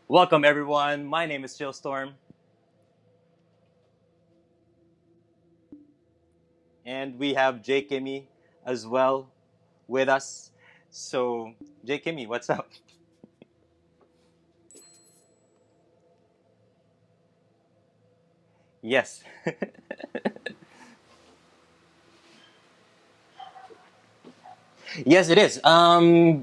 Welcome everyone. My name is ChillStorm, and we have J Kimmy as well with us. So, J Kimmy, what's up? Yes. Yes, it is.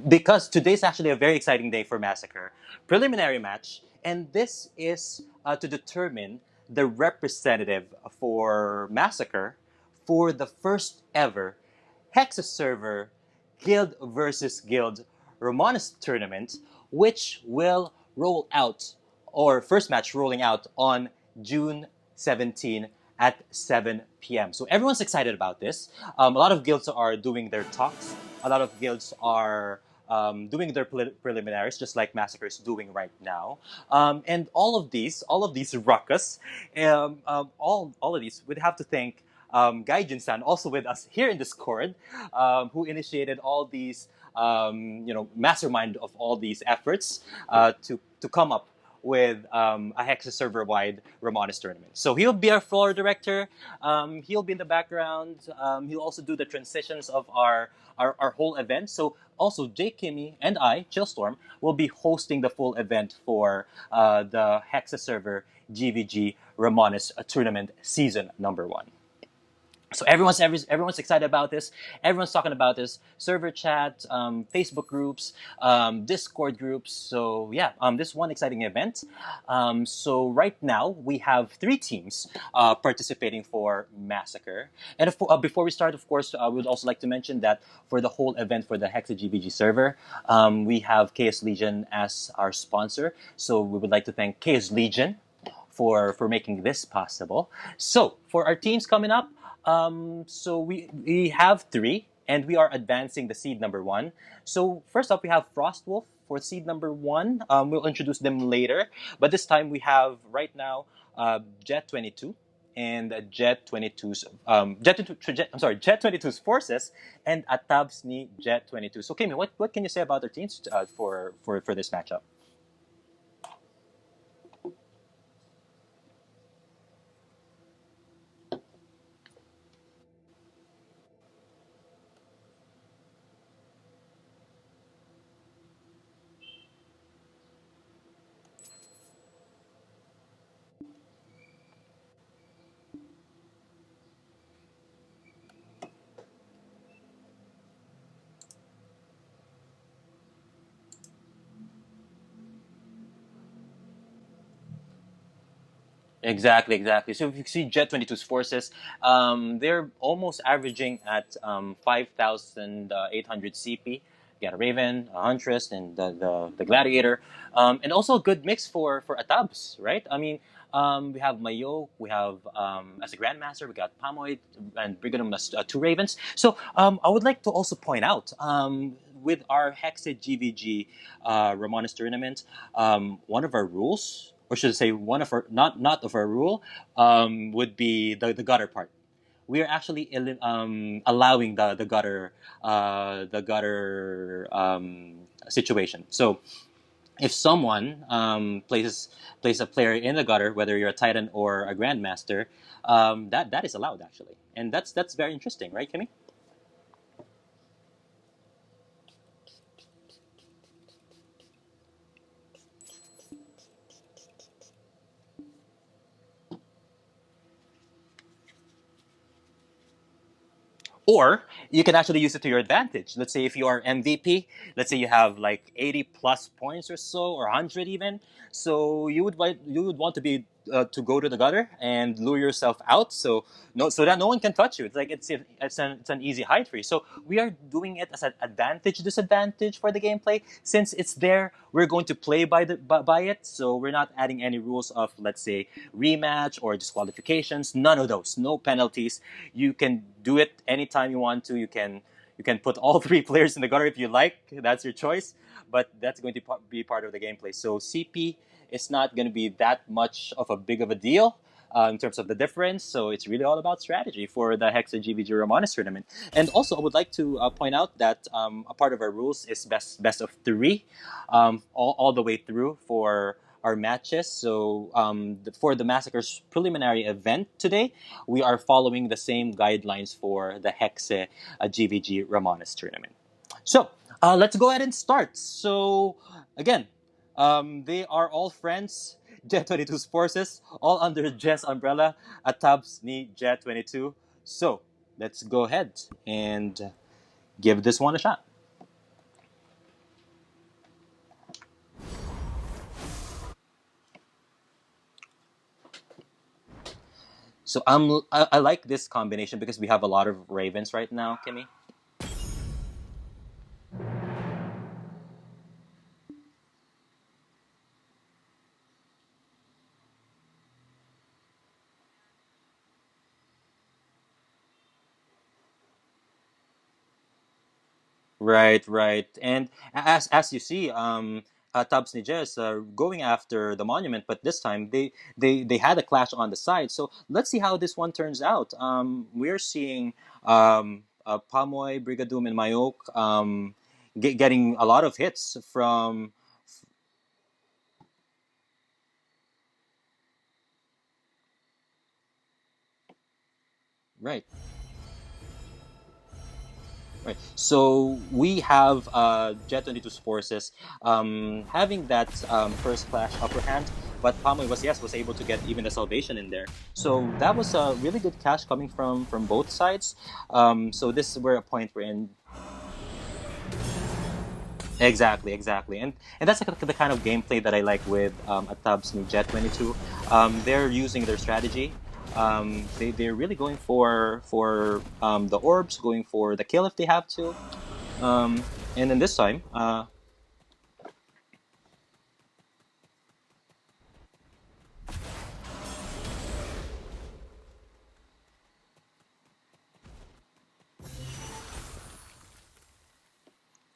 Because today's actually a very exciting day for Massacre. Preliminary match, and this is to determine the representative for Massacre for the first ever Hexa server Guild versus Guild Ramoness tournament, which will roll out, or first match rolling out on June 17 at 7 p.m. So everyone's excited about this. A lot of guilds are doing their talks. A lot of guilds are doing their preliminaries, just like Massacre is doing right now. And all of these ruckus, all of these would have to thank Gaijin-san, also with us here in Discord, who initiated all these, mastermind of all these efforts to come up with a Hexa server-wide Ramoness tournament. So he'll be our floor director. He'll be in the background. He'll also do the transitions of our whole event. So also Jake Kimmy and I, Chillstorm, will be hosting the full event for the Hexa server GVG Ramoness tournament season number 1. So everyone's excited about this. Everyone's talking about this. Server chat, Facebook groups, Discord groups. So yeah, this is one exciting event. So right now we have 3 teams participating for Massacre. And before we start, of course, we would also like to mention that for the whole event for the Hexa GVG server, we have KS Legion as our sponsor. So we would like to thank KS Legion for making this possible. So for our teams coming up, so we have 3, and we are advancing the seed number 1. So first up, we have Frostwolf for seed number 1. We'll introduce them later, but this time we have right now Jet 22 and Jet 22's forces and Atabsni Jet 22. So Kimi, what can you say about their teams for this matchup? Exactly, exactly. So if you see Jet 22's forces, they're almost averaging at 5,800 CP. You got a Raven, a Huntress, and the Gladiator. And also a good mix for Atabs, right? I mean, we have Mayo, we have, as a Grandmaster, we got Pamoid and Brigadum as 2 Ravens. So I would like to also point out, with our Hexa GVG Ramonis tournament, one of our rules, or should I say, one of our not of our rule, would be the gutter part. We are actually allowing the gutter situation. So if someone places a player in the gutter, whether you're a Titan or a Grandmaster, that is allowed actually, and that's very interesting, right, Kimmy? Or you can actually use it to your advantage. Let's say if you are MVP, let's say you have like 80 plus points or so, or 100 even. So you would want to be to go to the gutter and lure yourself out, so that no one can touch you. It's like it's an easy hide for you. So we are doing it as an advantage disadvantage for the gameplay. Since it's there, we're going to play by it. So we're not adding any rules of, let's say, rematch or disqualifications. None of those. No penalties. You can do it anytime you want to. You can put all 3 players in the gutter if you like. That's your choice, but that's going to be part of the gameplay. So CP is not going to be that much of a big of a deal in terms of the difference. So it's really all about strategy for the Hexa GVG Ramonis tournament. And also, I would like to point out that a part of our rules is best of 3, all the way through our matches. So for the Massacre's preliminary event today, we are following the same guidelines for the Hexe GVG Ramoness tournament. So let's go ahead and start. So again, they are all friends. Jet 22's forces, all under Jess umbrella. Atabs ni Jet 22. So let's go ahead and give this one a shot. So I like this combination because we have a lot of ravens right now, Kimmy. Right, right. And as you see, Tabs Niger is going after the monument, but this time they had a clash on the side. So let's see how this one turns out. We're seeing Pamoy, Brigadoon, and Mayok getting a lot of hits from. Right. Right. So we have Jet 22's forces having that first clash upper hand, but Pamoy was able to get even the salvation in there. So that was a really good clash coming from both sides. So this is where a point we're in. Exactly, exactly, and that's the kind of gameplay that I like with Atab's new Jet 22. They're using their strategy. They're really going for the orbs, going for the kill if they have to. Um, and then this time,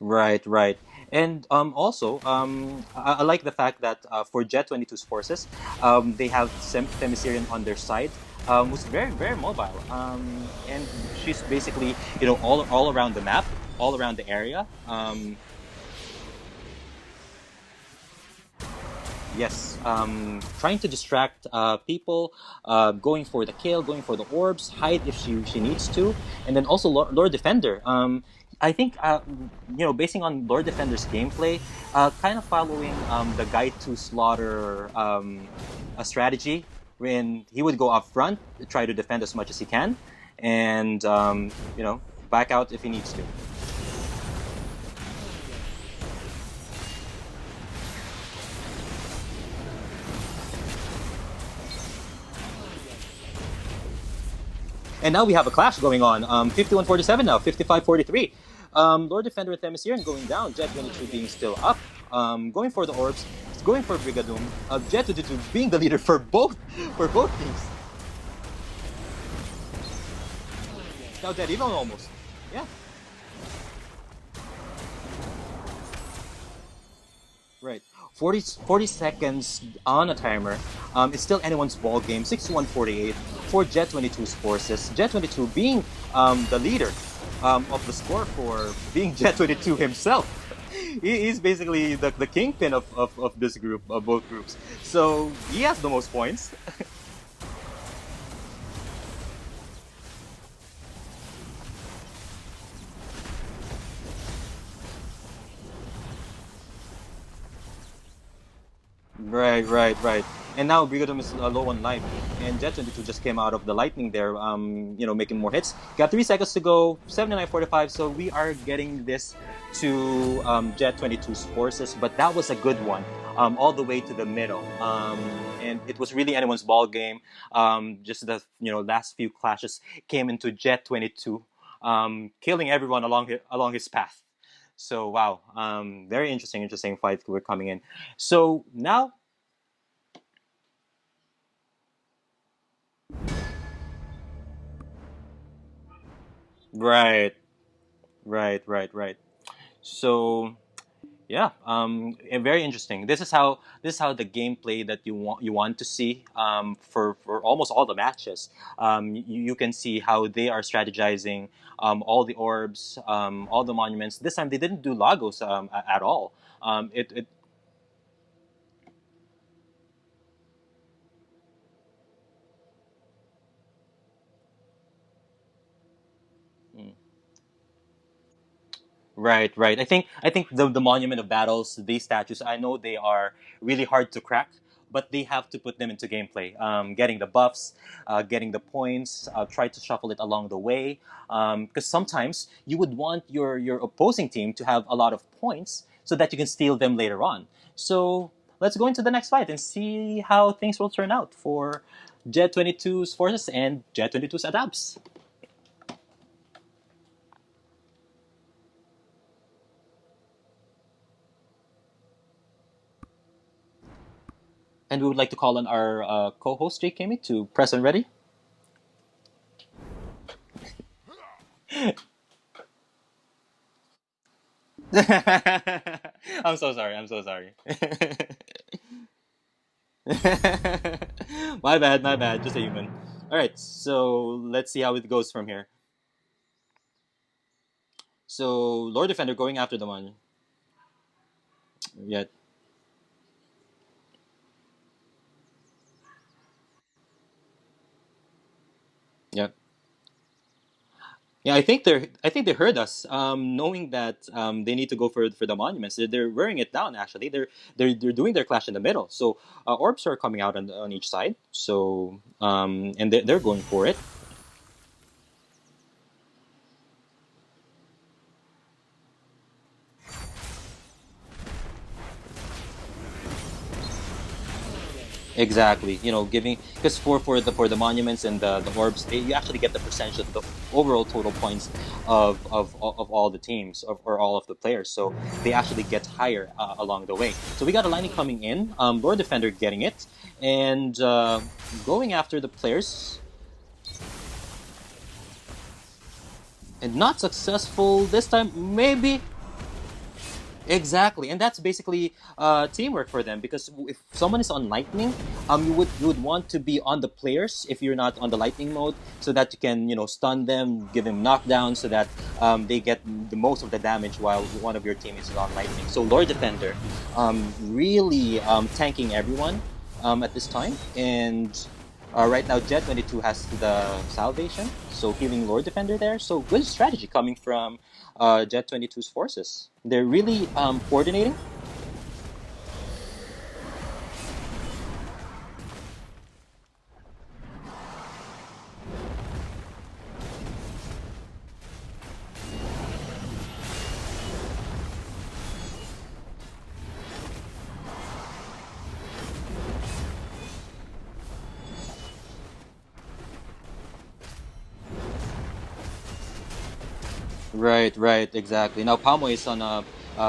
right, right. And also, I like the fact that for Jet 22's forces, they have Themyscirian on their side, who's very, very mobile. And she's basically, all around the map, all around the area. Yes, trying to distract people, going for the kill, going for the orbs, hide if she needs to, and then also Lord Defender. I think basing on Lord Defender's gameplay, kind of following the guide to slaughter a strategy, when he would go up front, try to defend as much as he can, and back out if he needs to. And now we have a clash going on. 51-47 now, 55-43. Lord Defender and Themyscirian going down. Jet 22 being still up. Going for the orbs. Going for Brigadoon. Jet 22 being the leader for both teams. Now dead even almost. Yeah. Right. 40 seconds on a timer. It's still anyone's ball game. 61-48 for Jet 22's forces. Jet 22 being the leader of the score for being Jet 22 himself. He's basically the kingpin of this group, of both groups. So he has the most points. Right, right, right. And now Brigadum is low on life, and Jet 22 just came out of the lightning there, making more hits. Got 3 seconds to go, 79-45, so we are getting this to Jet 22's forces, but that was a good one, all the way to the middle. And it was really anyone's ball game. Just the last few clashes came into Jet 22, killing everyone along his path. So wow, very interesting fight we're coming in. So now, right, right, right, right. So yeah, very interesting. This is how the gameplay that you want to see for almost all the matches. You can see how they are strategizing all the orbs, all the monuments. This time they didn't do Lagos at all. It Right, right. I think the Monument of Battles, these statues, I know they are really hard to crack, but they have to put them into gameplay. Getting the buffs, getting the points, try to shuffle it along the way. Because sometimes you would want your opposing team to have a lot of points so that you can steal them later on. So let's go into the next fight and see how things will turn out for Jet 22's forces and Jet 22's adapts. And we would like to call on our co-host Jake Kimmy to press and ready. I'm so sorry. I'm so sorry. My bad. My bad. Just a human. All right. So let's see how it goes from here. So Lord Defender going after the one. Yeah. Yeah. Yeah, I think they heard us, knowing that they need to go for the monuments. They're wearing it down. Actually, they're doing their clash in the middle. So orbs are coming out on each side. So and they're going for it. Exactly. Giving because for the monuments and the orbs, you actually get the percentage of the overall total points of all the teams or all of the players. So they actually get higher along the way. So we got a lining coming in. Lord Defender getting it and going after the players and not successful this time. Maybe. Exactly, and that's basically teamwork for them because if someone is on lightning, you would want to be on the players if you're not on the lightning mode, so that you can stun them, give them knockdown, so that they get the most of the damage while one of your teammates is on lightning. So Lord Defender, really tanking everyone at this time, and right now Jet 22 has the salvation, so healing Lord Defender there. So good strategy coming from Jet 22's forces. They're really coordinating. Right, right, exactly. Now Palmo is on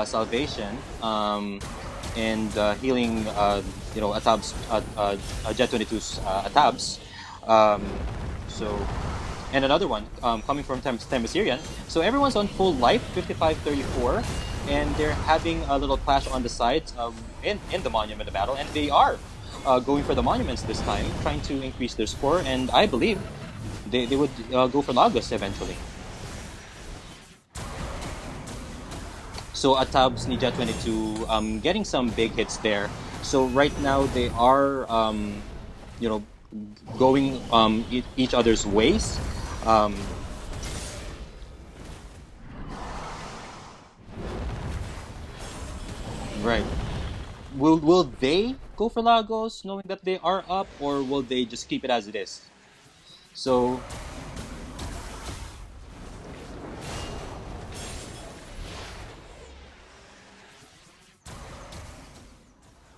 salvation and healing, Atab's Jet 22's Atab's. Um, so and another one coming from Temesirian. So everyone's on full life, 55-34, and they're having a little clash on the sides in the monument battle, and they are going for the monuments this time, trying to increase their score, and I believe they would go for Lagos eventually. So Atab's Ninja 22 getting some big hits there. So right now they are you know going each other's ways. Um, right. Will they go for Lagos knowing that they are up, or will they just keep it as it is? So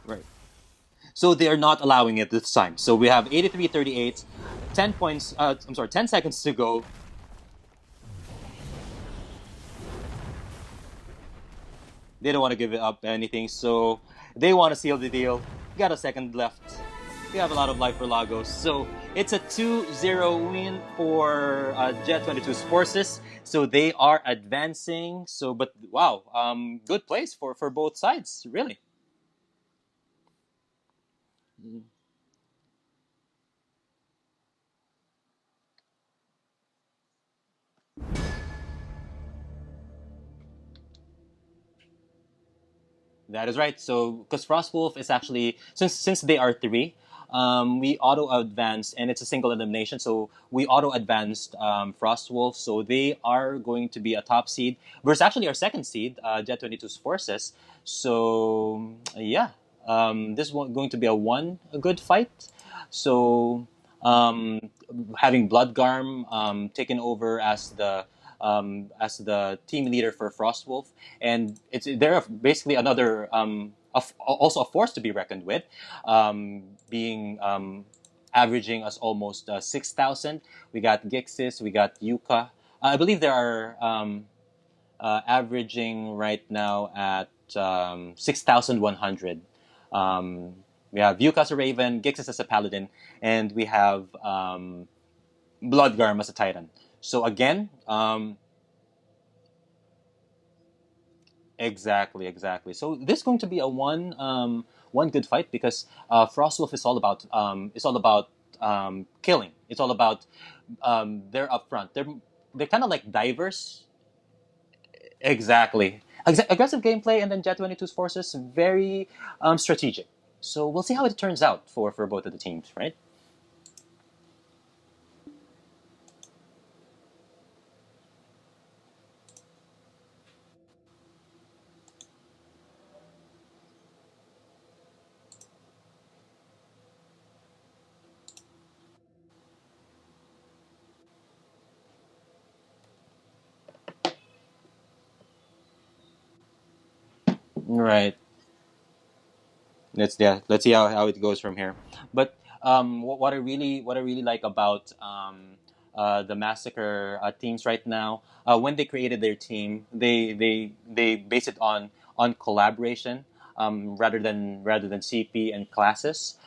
right. So they are not allowing it this time. So we have 83-38, 10 points. I'm sorry, 10 seconds to go. They don't want to give it up anything, so they want to seal the deal. Got a second left. We have a lot of life for Lagos. So it's a 2-0 win for Jet 22's forces. So they are advancing. So, but wow, good place for both sides, really. That is right. So, because Frostwolf is actually since they are three, we auto advanced, and it's a single elimination. So we auto advanced Frostwolf. So they are going to be a top seed versus actually our second seed, Jet 22's Forces. So yeah, this is going to be a good fight. So um, having Bloodgarm taken over as the team leader for Frostwolf, and they're basically another also a force to be reckoned with, being averaging us almost 6,000. We got Gixis, we got Yuka. I believe there are averaging right now at 6,100. Um, we have Yuka as a Raven, Gixis as a Paladin, and we have Bloodgarm as a Titan. So again, exactly. So this is going to be a one good fight because Frostwolf is all about killing. It's all about they're upfront. They're kind of like divers. Exactly. Aggressive gameplay, and then Jet 22's forces very strategic. So we'll see how it turns out for both of the teams, right? Right. Let's see how it goes from here. But what I really like about the Massacre teams right now, when they created their team, they base it on collaboration, rather than CP and classes.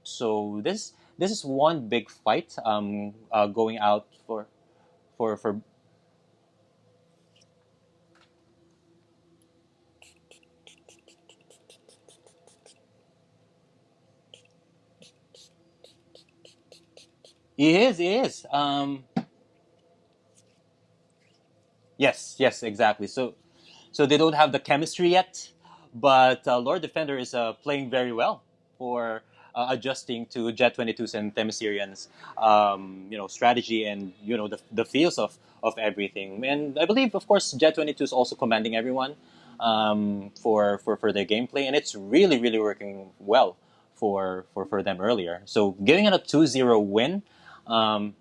So this is one big fight going out for. He is. Yes, exactly. So they don't have the chemistry yet, but Lord Defender is playing very well for adjusting to Jet 22's and Themysciran's strategy, and the feels of everything. And I believe, of course, Jet 22 is also commanding everyone for their gameplay, and it's really working well for them earlier. So giving it a 2-0 win,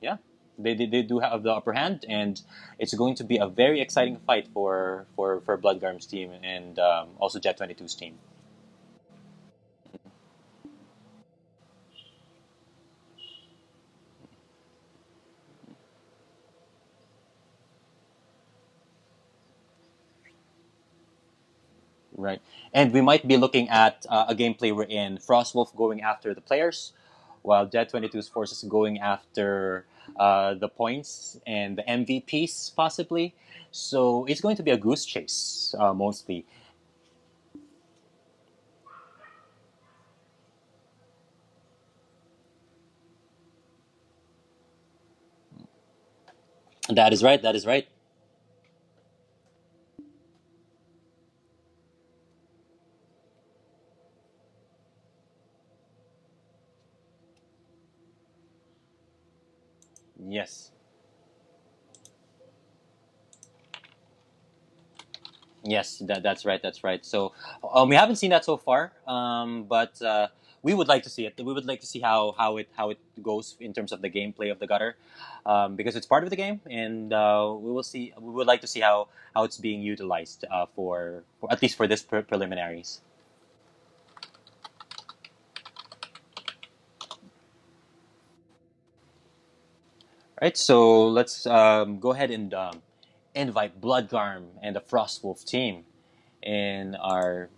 yeah, they do have the upper hand, and it's going to be a very exciting fight for Bloodgarm's team, and also Jet 22's team. Right. And we might be looking at a gameplay wherein Frostwolf going after the players, while Jet 22's forces going after the points and the MVPs, possibly. So it's going to be a goose chase, mostly. That is right. That is right. Yes. Yes, that's right. That's right. So we haven't seen that so far, but we would like to see it. We would like to see how it goes in terms of the gameplay of the gutter, because it's part of the game, and we will see. We would like to see how it's being utilized for at least for this preliminaries. Right. So let's go ahead and invite Bloodgarm and the Frostwolf team in our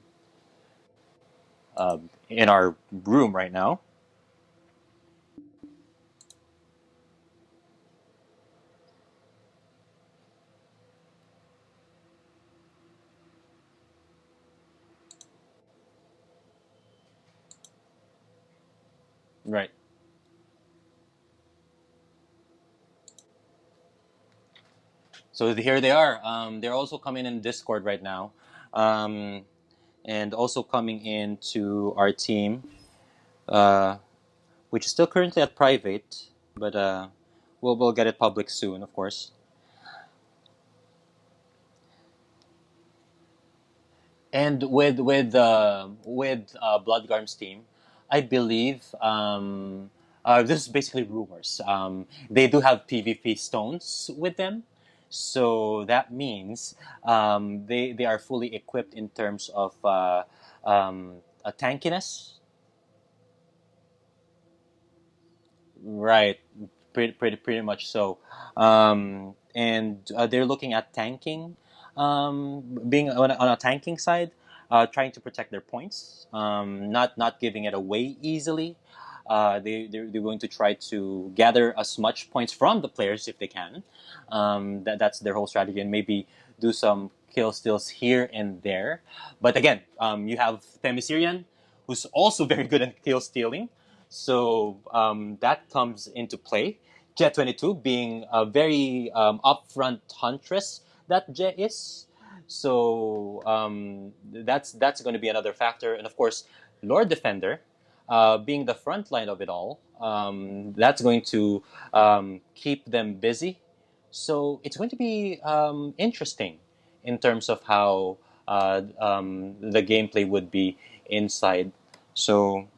room right now. Right. So here they are. They're also coming in Discord right now, um, and also coming into our team. which is still currently at private, but we'll get it public soon, of course. And with Bloodgarm's team, I believe this is basically rumors. They do have PvP stones with them, so that means they are fully equipped in terms of a tankiness. Right, pretty much so. And they're looking at tanking, being on a tanking side, trying to protect their points, not giving it away easily. They're going to try to gather as much points from the players if they can. That's their whole strategy, and maybe do some kill steals here and there. But again, you have Themisirian, who's also very good at kill stealing. So that comes into play. Jet 22 being a very upfront huntress that Jet is. So that's going to be another factor. And of course, Lord Defender being the front line of it all, that's going to keep them busy. So it's going to be interesting in terms of how the gameplay would be inside. So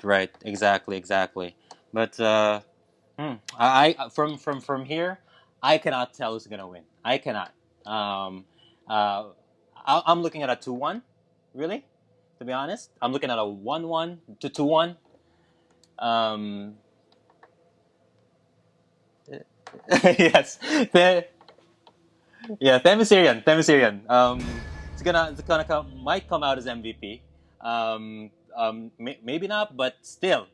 right. Exactly. But from here, I cannot tell who's gonna win. I cannot. Um, uh, I'm looking at a 2-1. Really, to be honest, I'm looking at a 1-1 to 2-1. Um, yes, yeah, Themisirian. It's gonna might come out as MVP. Maybe not, but still,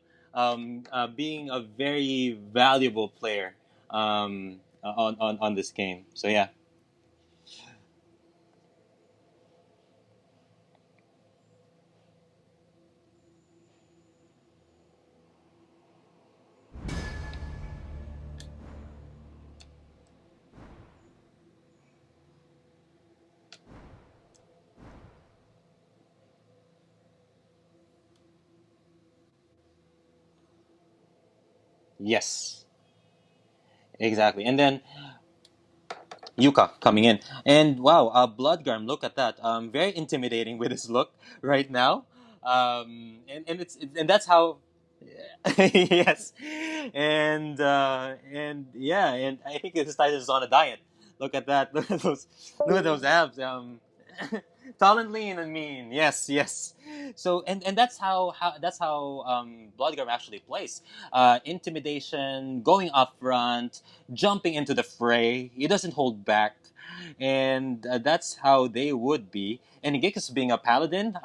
being a very valuable player on this game. So yeah, yes, exactly. And then Yuka coming in, and wow, Bloodgarm, look at that. Very intimidating with his look right now. And that's how. Yes, and yeah, and I think his title is on a diet. Look at that. Look at those abs. Tall and lean and mean. Yes. So and that's how Bloodgum actually plays. Intimidation, going up front, jumping into the fray. He doesn't hold back, and that's how they would be. And Gekas being a paladin,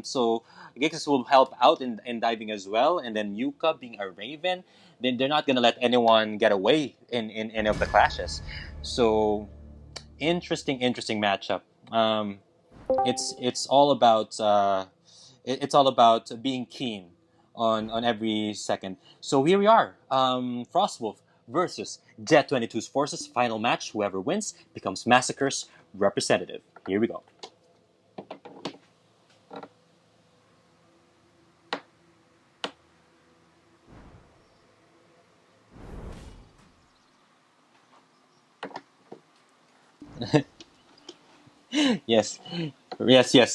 so Gekas will help out in diving as well. And then Yuka being a raven, then they're not gonna let anyone get away in any of the clashes. So interesting matchup. It's all about it's all about being keen on every second. So here we are, Frostwolf versus Jet 22's forces. Final match. Whoever wins becomes Masaker's representative. Here we go. Yes,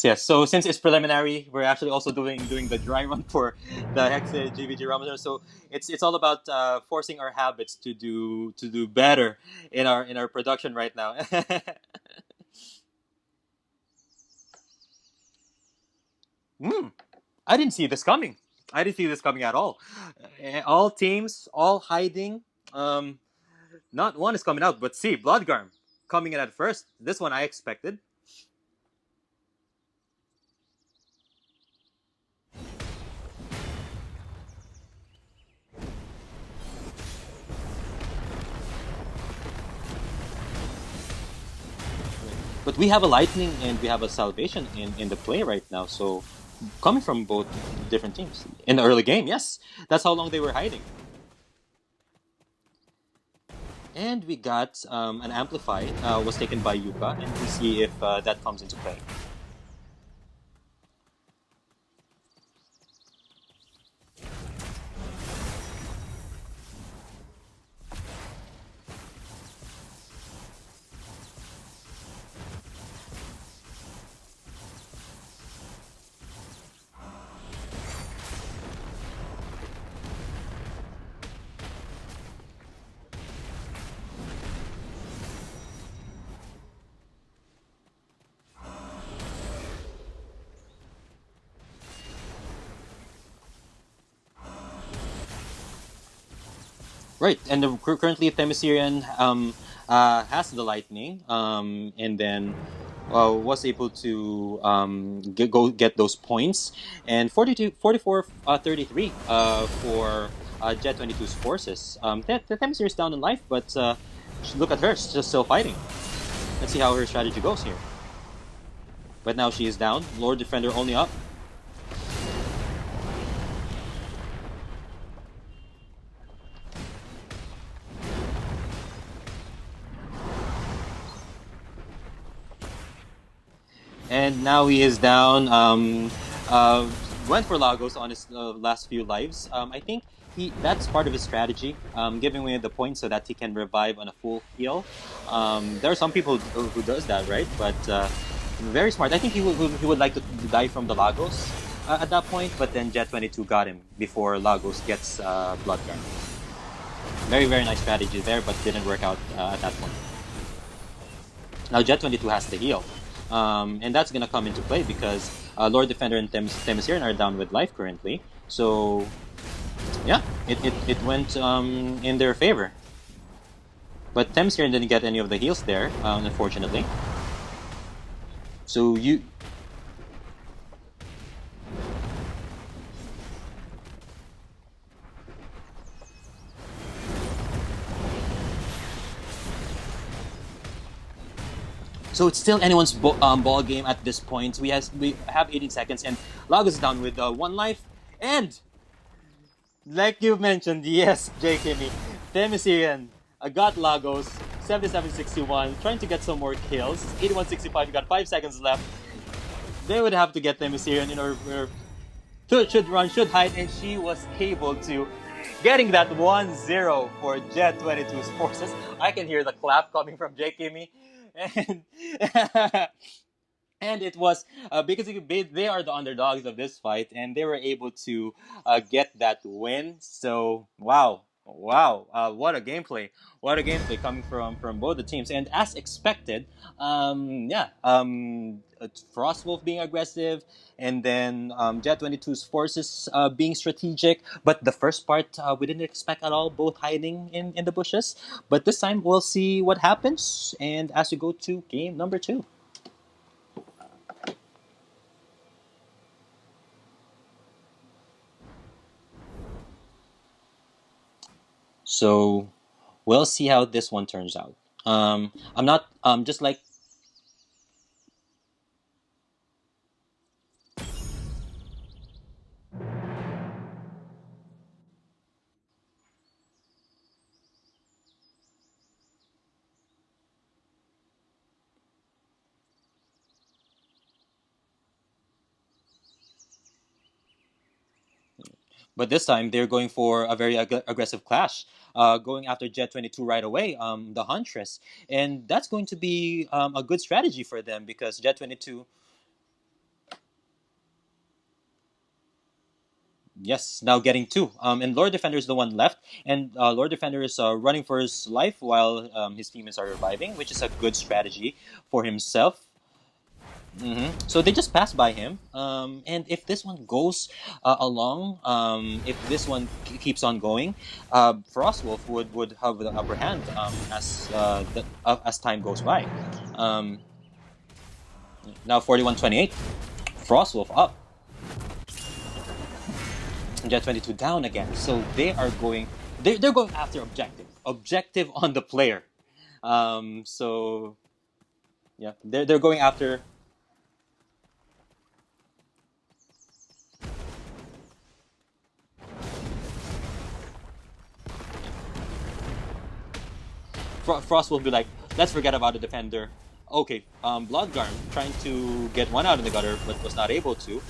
yes. So since it's preliminary, we're actually also doing the dry run for the Hexa GVG Ramoness. So it's all about forcing our habits to do better in our production right now. Mm, I didn't see this coming. I didn't see this coming at all. All teams, all hiding. Um, Not one is coming out, but see, Bloodgarm coming in at first. This one I expected. But we have a Lightning and we have a Salvation in the play right now. So coming from both different teams in the early game, yes, that's how long they were hiding. And we got an Amplify was taken by Yuka, and we see if that comes into play. Right, and currently Themysciran has the Lightning, and then was able to go get those points, and 42, 44, 33 for Jet 22's forces. The Themyscira is down in life, but look at her, she's just still fighting. Let's see how her strategy goes here. But now she is down. Lord Defender only up. And now he is down. Went for Lagos on his last few lives. I think that's part of his strategy, giving away the points so that he can revive on a full heal. There are some people who does that, right? But very smart. I think he would like to die from the Lagos at that point, but then Jet 22 got him before Lagos gets Bloodgun. Very, very nice strategy there, but didn't work out at that point. Now Jet 22 has the heal. And that's going to come into play because Lord Defender and Themysciran are down with life currently. So, yeah, it went in their favor. But Themysciran didn't get any of the heals there, unfortunately. So you... So it's still anyone's ball game at this point. We have 18 seconds, and Lagos is down with 1 life. And like you mentioned, yes, J. Kimmy, Themysciran got Lagos 77-61, trying to get some more kills. 81-65. You got 5 seconds left. They would have to get Themysciran in order. Should run, should hide, and she was able to getting that 1-0 for Jet 22's forces. I can hear the clap coming from J. Kimmy. And and it was because they are the underdogs of this fight, and they were able to get that win. So wow, what a gameplay coming from both the teams. And as expected, Frostwolf being aggressive, and then Jet 22's forces being strategic. But the first part we didn't expect at all, both hiding in the bushes. But this time we'll see what happens. And as we go to game number 2. So we'll see how this one turns out. I'm not just like. But this time they're going for a very aggressive clash, going after Jet 22 right away, the Huntress, and that's going to be a good strategy for them because Jet 22. Yes, now getting 2. And Lord Defender is the one left, and Lord Defender is running for his life while his teammates are reviving, which is a good strategy for himself. So they just passed by him. And if this one goes along, if this one keeps on going, Frostwolf would have the upper hand as time goes by. Um, Now 41-28, Frostwolf up, Jet 22 down again. So they are going. They're going after objective on the player. So yeah, they're going after. Frost will be like, let's forget about the defender. Okay, Bloodgarm trying to get one out in the gutter, but was not able to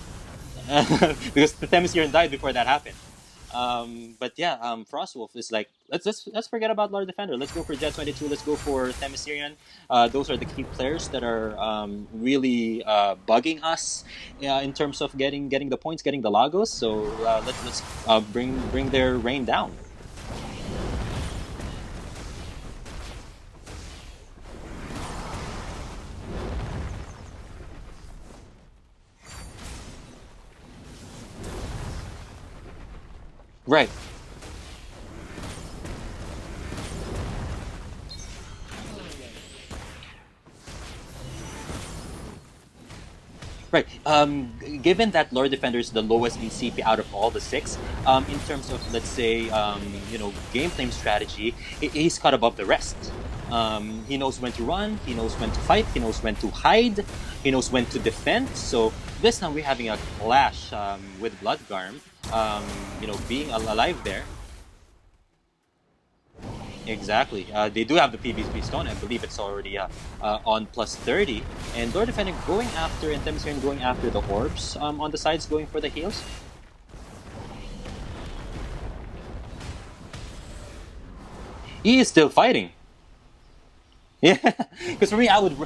because the Themyscira died before that happened. But yeah, Frostwolf is like, let's forget about Lord Defender. Let's go for Jet 22. Let's go for Themyscirian. Those are the key players that are really bugging us in terms of getting the points, getting the Lagos. So let's bring their reign down. Right. Right. Given that Lord Defender is the lowest in CP out of all the six, in terms of, let's say, game claim strategy, he's cut above the rest. He knows when to run, he knows when to fight, he knows when to hide, he knows when to defend. So this time we're having a clash with Bloodgarm, being alive there. Exactly. They do have the PvP stone. I believe it's already on plus 30. And Lord Defender going after, and Themyscirian going after the orbs on the sides, going for the heals. He is still fighting. Yeah, because for me, I would.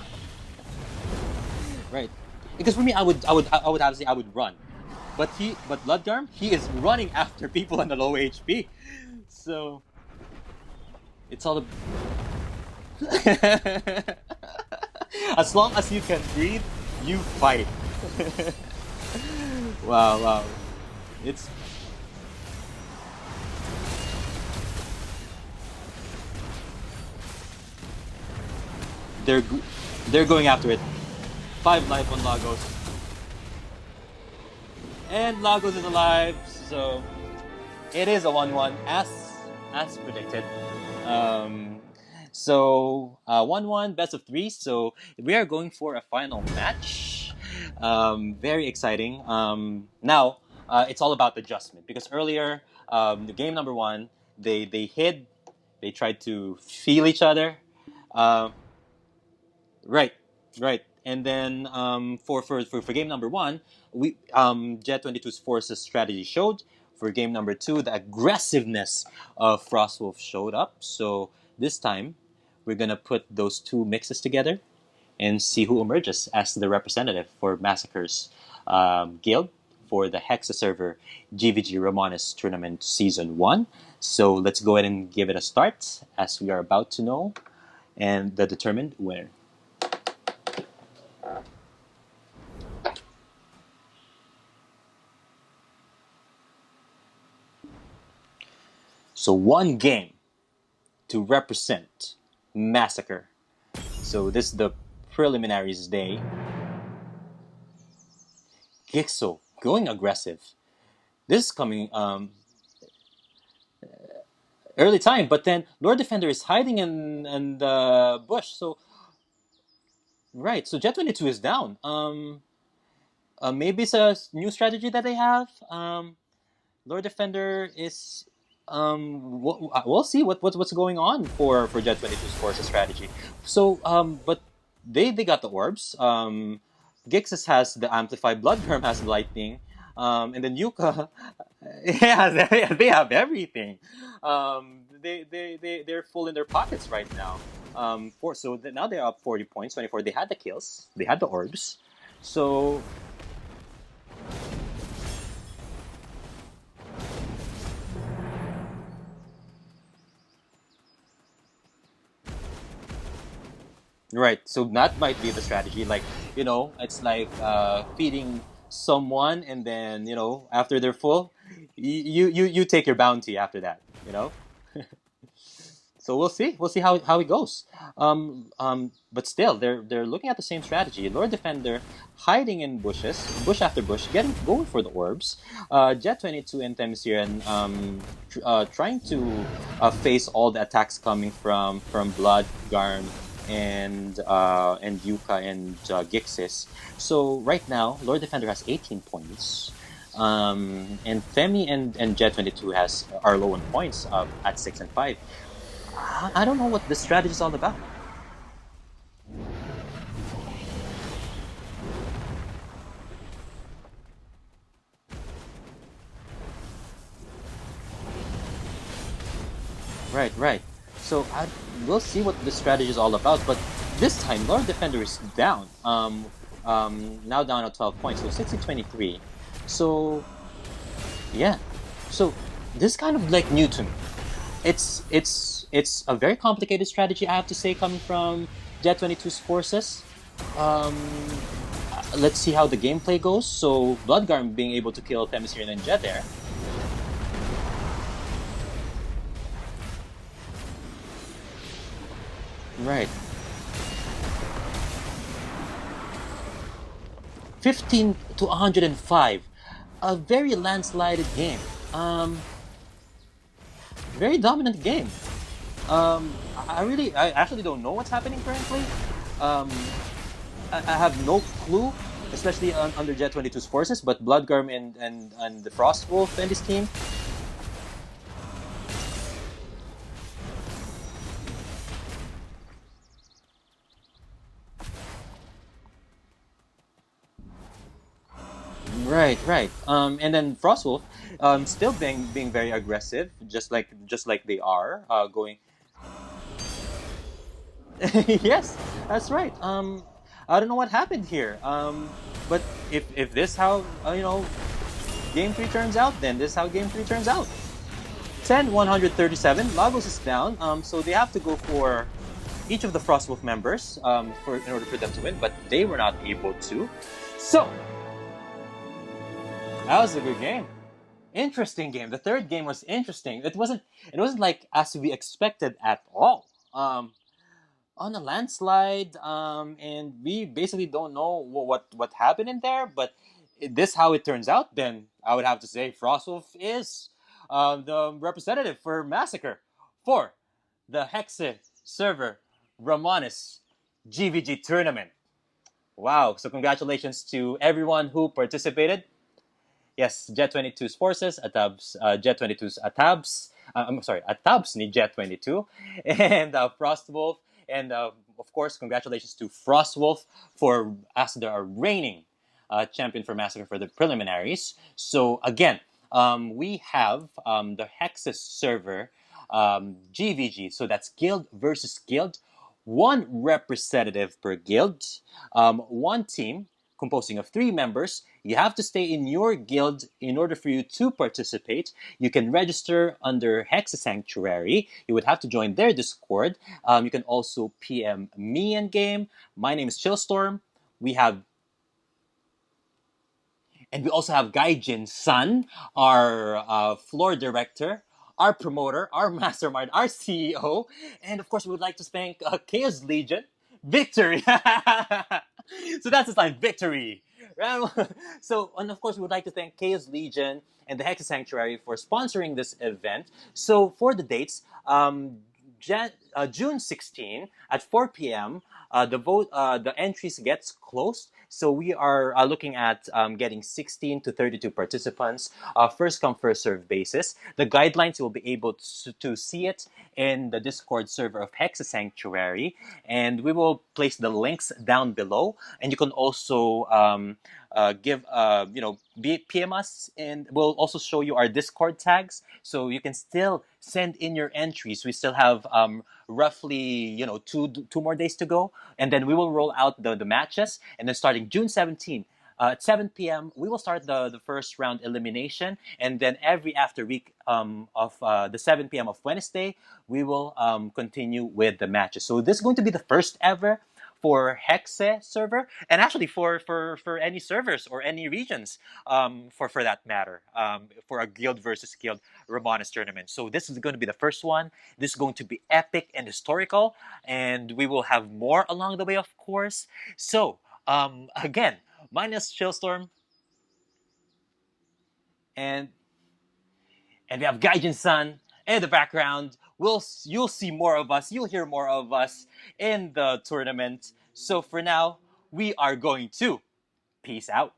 Right. Because for me, I would obviously I would run, but Bloodgarm, he is running after people on the low HP. So it's all. As long as you can breathe, you fight. Wow, wow. It's they're they're going after it. 5 life on Lagos, and Lagos is alive. So it is a 1-1 as predicted. Um, so 1-1 best of three. So we are going for a final match. Very exciting. Now it's all about adjustment because earlier the game number one they hid, they tried to feel each other. Uh, right, right. And then for game number one, we Jet 22's forces strategy showed. For game number two, the aggressiveness of Frostwolf showed up. So this time, we're gonna put those two mixes together and see who emerges as the representative for Massacre's guild for the Hexa server GVG Ramoness Tournament Season 1. So let's go ahead and give it a start as we are about to know and the determined winner. So one game to represent Massacre. So this is the preliminaries day. Gixo going aggressive. This is coming early time, but then Lord Defender is hiding in the bush. So right, so Jet 22 is down. Maybe it's a new strategy that they have. Lord Defender is. We'll see what's going on for Jet 22's forces strategy. So but they got the orbs. Gixis has the amplified. Bloodworm has lightning. And then Yuka, yeah, they have everything. They're full in their pockets right now. Now they're up 40 points. 24. They had the kills. They had the orbs. So Right. So that might be the strategy. Like, it's like feeding someone, and then after they're full, you take your bounty after that. So we'll see. We'll see how it goes. But still, they're looking at the same strategy. Lord Defender hiding in bushes, bush after bush, going for the orbs. Jet 22 and Themysciran trying to face all the attacks coming from Blood, Garm, and Yuka and Gixis. So right now, Lord Defender has 18 points. And Femi and Jet 22 are low on points at 6 and 5. I don't know what this strategy is all about. Right, right. So we'll see what the strategy is all about. But this time, Lord Defender is down. Now down at 12 points, so 60-23. So yeah, so this kind of like new to me. It's a very complicated strategy, I have to say, coming from Jet 22's forces. Um, let's see how the gameplay goes. So Bloodgarm being able to kill Themyscira and Jet there. Right. 15 to 105. A very landslided game. Very dominant game. I actually don't know what's happening currently. Um, I have no clue, especially under Jet 22's forces, but Bloodgarm and the Frostwolf and his team. Right, right. And then Frostwolf, still being very aggressive, just like they are going. Yes, that's right. I don't know what happened here. But if this how game three turns out, then this is how game three turns out. 10-137. Lagos is down. So they have to go for each of the Frostwolf members in order for them to win, but they were not able to. So that was a good game. Interesting game. The third game was interesting. It wasn't like as we expected at all. On a landslide, and we basically don't know what happened in there. But this how it turns out. Then I would have to say Frostwolf is the representative for Massacre for the Hexe server Ramoness GVG tournament. Wow! So congratulations to everyone who participated. Yes, Jet 22's forces, Atab's Jet 22's Atab's. I'm sorry, Atab's ni Jet 22, and Frostwolf, and of course, congratulations to Frostwolf for as the reigning champion for Massacre for the preliminaries. So again, we have the Hexus server GVG. So that's guild versus guild, one representative per guild, one team composing of three members. You have to stay in your guild in order for you to participate. You can register under Hexa Sanctuary. You would have to join their Discord. You can also PM me in game. My name is ChillStorm. We have And we also have Gaijin Sun, our floor director, our promoter, our mastermind, our CEO. And of course, we would like to thank Chaos Legion. Victory! So that's his line, victory! Right? So, and of course, we would like to thank Chaos Legion and the Hexa Sanctuary for sponsoring this event. So, for the dates, June 16 at 4 p.m. The entries gets closed. So we are looking at getting 16 to 32 participants, first come first serve basis. The guidelines you will be able to see it in the Discord server of Hexa Sanctuary, and we will place the links down below. And you can also give PM us, and we'll also show you our Discord tags, so you can still send in your entries. We still have roughly two more days to go, and then we will roll out the matches. And then starting June 17 at 7 p.m. we will start the first round elimination, and then every after week of the 7 p.m. of Wednesday we will continue with the matches. So this is going to be the first ever for Hexe server, and actually for any servers or any regions, for that matter, for a guild versus guild Ramoness tournament. So this is going to be the first one. This is going to be epic and historical, and we will have more along the way, of course. So again, my name is ChillStorm, and we have Gaijin San in the background. You'll see more of us. You'll hear more of us in the tournament. So for now, we are going to peace out.